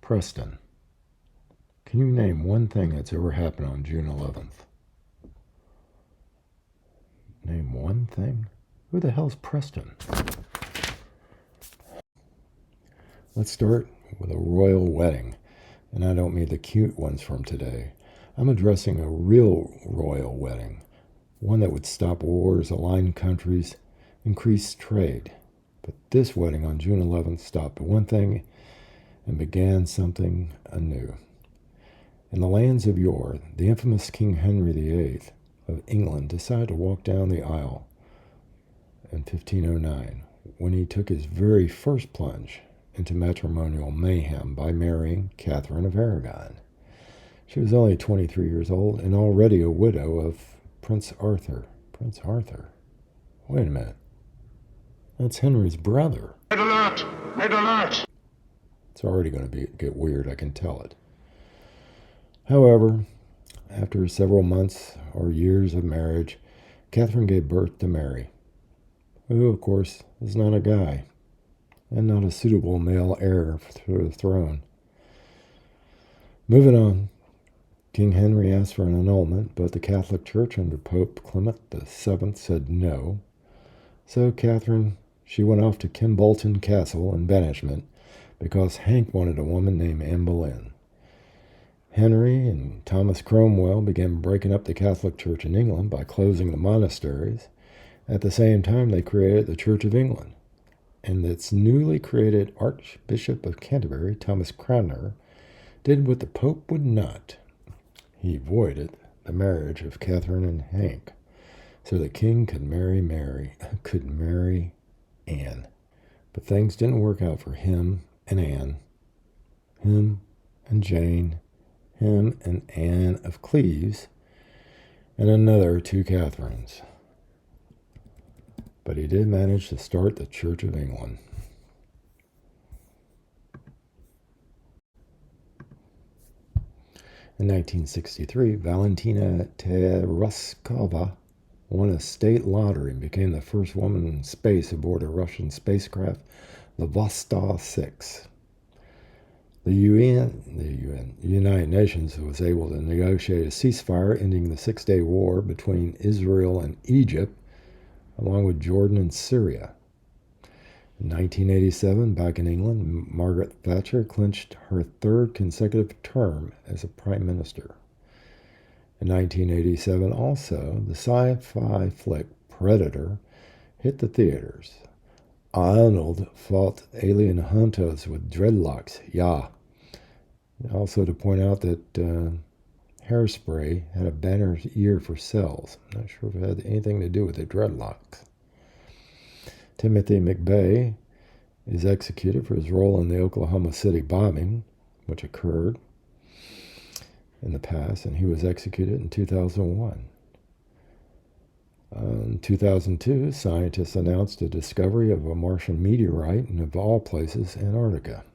Preston, can you name one thing that's ever happened on June 11th? Name one thing? Who the hell's Preston? Let's start with a royal wedding. And I don't mean the cute ones from today. I'm addressing a real royal wedding. One that would stop wars, align countries, increase trade. But this wedding on June 11th stopped one thing and began something anew. In the lands of yore, the infamous King Henry VIII of England decided to walk down the aisle in 1509 when he took his very first plunge into matrimonial mayhem by marrying Catherine of Aragon. She was only 23 years old and already a widow of Prince Arthur. Prince Arthur? Wait a minute. That's Henry's brother. Red alert! Red alert! It's already going to get weird, I can tell it. However, after several months or years of marriage, Catherine gave birth to Mary, who, of course, is not a guy and not a suitable male heir to the throne. Moving on, King Henry asked for an annulment, but the Catholic Church under Pope Clement VII said no. So Catherine, she went off to Kimbolton Castle in banishment because Hank wanted a woman named Anne Boleyn. Henry and Thomas Cromwell began breaking up the Catholic Church in England by closing the monasteries. At the same time, they created the Church of England. And its newly created Archbishop of Canterbury, Thomas Cranmer, did what the Pope would not. He voided the marriage of Catherine and Hank, so the king could marry Anne. But things didn't work out for him and Anne, him and Jane, him and Anne of Cleves, and another two Catherines. But he did manage to start the Church of England. In 1963, Valentina Tereshkova won a state lottery and became the first woman in space aboard a Russian spacecraft, the Vostok 6. The United Nations was able to negotiate a ceasefire ending the Six-Day War between Israel and Egypt, along with Jordan and Syria. In 1987, back in England, Margaret Thatcher clinched her third consecutive term as a prime minister. In 1987 also, the sci-fi flick Predator hit the theaters. Arnold fought alien hunters with dreadlocks, yeah. Also to point out that Hairspray had a banner year for sales. Not sure if it had anything to do with the dreadlocks. Timothy McVeigh is executed for his role in the Oklahoma City bombing, which occurred in the past, and he was executed in 2001. In 2002, scientists announced a discovery of a Martian meteorite in, of all places, Antarctica.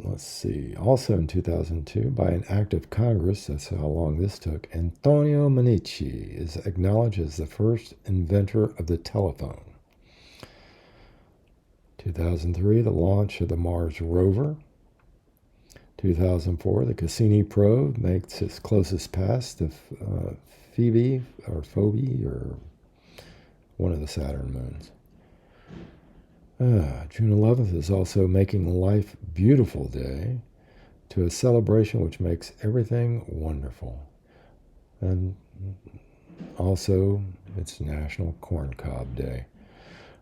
Let's see. Also in 2002, by an act of Congress, that's how long this took, Antonio Meucci is acknowledged as the first inventor of the telephone. 2003, the launch of the Mars rover. 2004, the Cassini probe makes its closest pass to Phoebe, or one of the Saturn moons. June 11th is also Making Life Beautiful Day, to a celebration which makes everything wonderful. And also, it's National Corn Cob Day.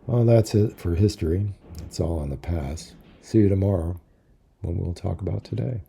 Well, that's it for history. It's all in the past. See you tomorrow when we'll talk about today.